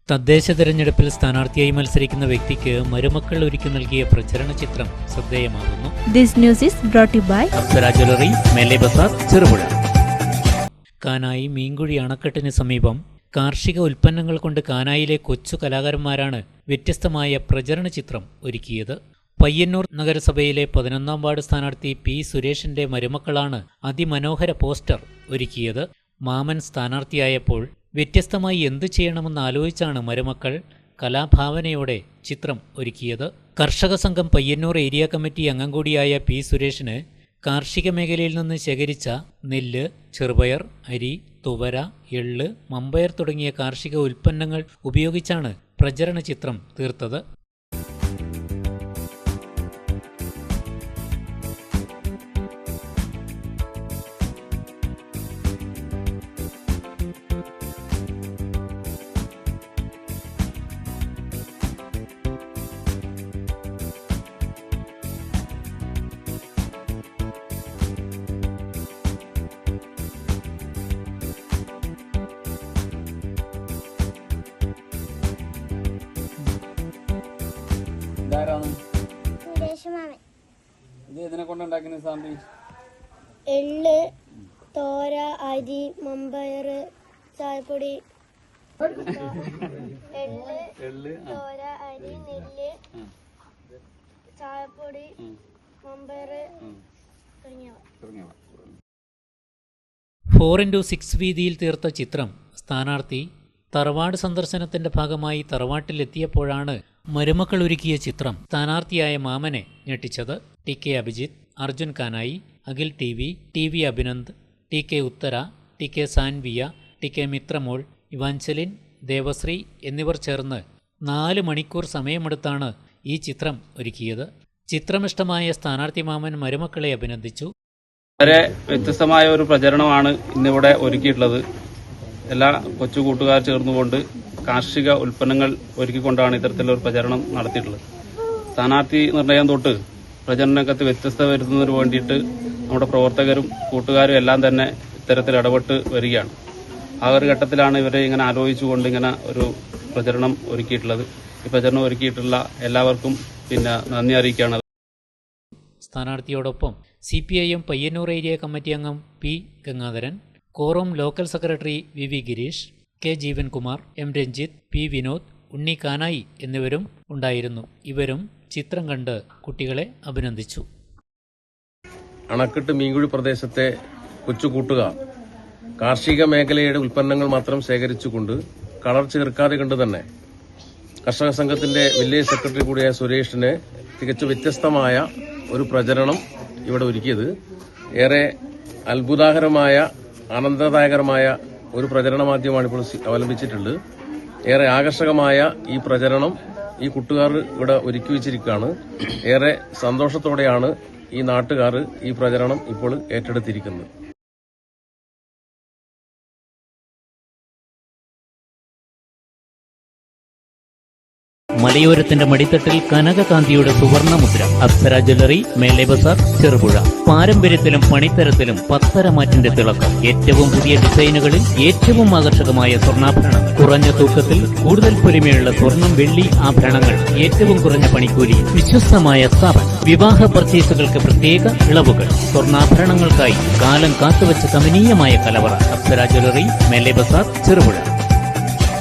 തദ്ദേശ തെരഞ്ഞെടുപ്പിൽ സ്ഥാനാർത്ഥിയായി മത്സരിക്കുന്ന വ്യക്തിക്ക് മരുമക്കൾ ഒരുക്കി നൽകിയ പ്രചരണ ചിത്രം ശ്രദ്ധേയമാകുന്നു. This news is brought you by Apsara jewellery, Mele Bazar, Cherupuzha. Kanayi Meenkuzhi അണക്കെട്ടിന് സമീപം കാർഷിക ഉൽപ്പന്നങ്ങൾ കൊണ്ട് കാനായിലെ കൊച്ചു കലാകാരന്മാരാണ് വ്യത്യസ്തമായ പ്രചരണ ചിത്രം ഒരുക്കിയത്. പയ്യന്നൂർ നഗരസഭയിലെ 11ാം വാർഡ് സ്ഥാനാർത്ഥി പി സുരേഷിന്റെ മരുമക്കളാണ് അതിമനോഹര പോസ്റ്റർ ഒരുക്കിയത്. മാമൻ സ്ഥാനാർത്ഥിയായപ്പോൾ വ്യത്യസ്തമായി എന്തു ചെയ്യണമെന്ന് ആലോചിച്ചാണ് മരുമക്കൾ കലാഭാവനയോടെ ചിത്രം ഒരുക്കിയത്. കർഷക സംഘം പയ്യന്നൂർ ഏരിയ കമ്മിറ്റി അംഗം കൂടിയായ പി സുരേഷിന് കാർഷിക മേഖലയിൽ നിന്ന് ശേഖരിച്ച നെല്ല്, ചെറുപയർ, അരി, തുവര, എള്ള്, മമ്പയർ തുടങ്ങിയ കാർഷിക ഉൽപ്പന്നങ്ങൾ ഉപയോഗിച്ചാണ് പ്രചരണ ചിത്രം തീർത്തത്. എള്ള്, തോര, അരി, മമ്പയർ, ചായപ്പൊടി. എള്ള്, തോര, അരി, നെല്ല്, ചായപ്പൊടി, മമ്പയർ തുടങ്ങിയവ. 4x6 വീതിയിൽ തീർത്ത ചിത്രം സ്ഥാനാർത്ഥി തറവാട് സന്ദർശനത്തിന്റെ ഭാഗമായി തറവാട്ടിലെത്തിയപ്പോഴാണ് മരുമക്കൾ ഒരുക്കിയ ചിത്രം സ്ഥാനാർത്ഥിയായ മാമനെ ഞെട്ടിച്ചത്. T K Abhijith, Arjun Kanayi, Akhil T V Abhinand, T K Uthara, T K Sanvia, T K Mithramol, Evangeline, Devasree എന്നിവർ ചേർന്ന് 4 മണിക്കൂർ സമയമെടുത്താണ് ഈ ചിത്രം ഒരുക്കിയത്. ചിത്രമിഷ്ടമായ സ്ഥാനാർത്ഥി മാമൻ മരുമക്കളെ അഭിനന്ദിച്ചു. വളരെ വ്യത്യസ്തമായ ഒരു പ്രചരണമാണ് ഇന്നിവിടെ ഒരുക്കിയിട്ടുള്ളത്. എല്ലാ കൊച്ചു കൂട്ടുകാർ ചേർന്നുകൊണ്ട് കാർഷിക ഉൽപ്പന്നങ്ങൾ ഒരുക്കിക്കൊണ്ടാണ് ഇത്തരത്തിലൊരു പ്രചരണം നടത്തിയിട്ടുള്ളത്. സ്ഥാനാർത്ഥി നിർണയം തൊട്ട് പ്രചരണ രംഗത്ത് വ്യത്യസ്തത വരുത്തുന്നതിന് വേണ്ടിയിട്ട് നമ്മുടെ പ്രവർത്തകരും കൂട്ടുകാരും എല്ലാം തന്നെ ഇത്തരത്തിൽ ഇടപെട്ട് വരികയാണ്. ആ ഒരു ഘട്ടത്തിലാണ് ഇവരെ ഇങ്ങനെ ആലോചിച്ചുകൊണ്ട് ഇങ്ങനെ ഒരു പ്രചരണം ഒരുക്കിയിട്ടുള്ളത്. ഈ പ്രചരണം ഒരുക്കിയിട്ടുള്ള എല്ലാവർക്കും നന്ദി അറിയിക്കുകയാണ്. സ്ഥാനാർത്ഥിയോടൊപ്പം CPIM പയ്യന്നൂർ ഏരിയ കമ്മിറ്റി അംഗം P Gangadharan, Koram local secretary V Gireesh, K Jeevankumar, M Ranjith, P Vinod, Unni Kanayi എന്നിവരും ഉണ്ടായിരുന്നു. ഇവരും ചിത്രം കണ്ട് കുട്ടികളെ അഭിനന്ദിച്ചു. അണക്കെട്ട് മീൻകുഴി പ്രദേശത്തെ കൊച്ചു കൂട്ടുകാർ കാർഷിക മേഖലയുടെ ഉൽപ്പന്നങ്ങൾ മാത്രം ശേഖരിച്ചുകൊണ്ട് കളർ ചേർക്കാതെ കണ്ട് തന്നെ കർഷക സംഘത്തിന്റെ വില്ലേജ് സെക്രട്ടറി കൂടിയായ സുരേഷിന് തികച്ചും വ്യത്യസ്തമായ ഒരു പ്രചരണം ഇവിടെ ഒരുക്കിയത് ഏറെ അത്ഭുതകരമായ ആനന്ദദായകരമായ ഒരു പ്രചരണ മാധ്യമമാണ് ഇപ്പോൾ അവലംബിച്ചിട്ടുള്ളത്. ഏറെ ആകർഷകമായ ഈ പ്രചരണം ഈ കൂട്ടുകാർ ഇവിടെ ഒരുക്കി വെച്ചിരിക്കുകയാണ്. ഏറെ സന്തോഷത്തോടെയാണ് ഈ നാട്ടുകാർ ഈ പ്രചരണം ഇപ്പോൾ ഏറ്റെടുത്തിരിക്കുന്നത്. മലയോരത്തിന്റെ മടിത്തട്ടിൽ കനകകാന്തിയുടെ സുവർണമുദ്ര. അപ്സര ജ്വല്ലറി, മേലെ ബസാർ, ചെറുപുഴ. പാരമ്പര്യത്തിലും പണിത്തരത്തിലും പത്തരമാറ്റിന്റെ തിളക്കം. ഏറ്റവും പുതിയ ഡിസൈനുകളിൽ ഏറ്റവും ആകർഷകമായ സ്വർണ്ണാഭരണം. കുറഞ്ഞ തൂക്കത്തിൽ കൂടുതൽ പൊലിമയുള്ള സ്വർണം, വെള്ളി ആഭരണങ്ങൾ. ഏറ്റവും കുറഞ്ഞ പണിക്കൂലി. വിശ്വസ്തമായ സ്ഥാപനം. വിവാഹ പർച്ചേസുകൾക്ക് പ്രത്യേക ഇളവുകൾ. സ്വർണ്ണാഭരണങ്ങൾക്കായി കാലം കാത്തുവച്ച കമനീയമായ കലവറ. അപ്സര ജ്വല്ലറി, മേലെ ബസാർ, ചെറുപുഴ.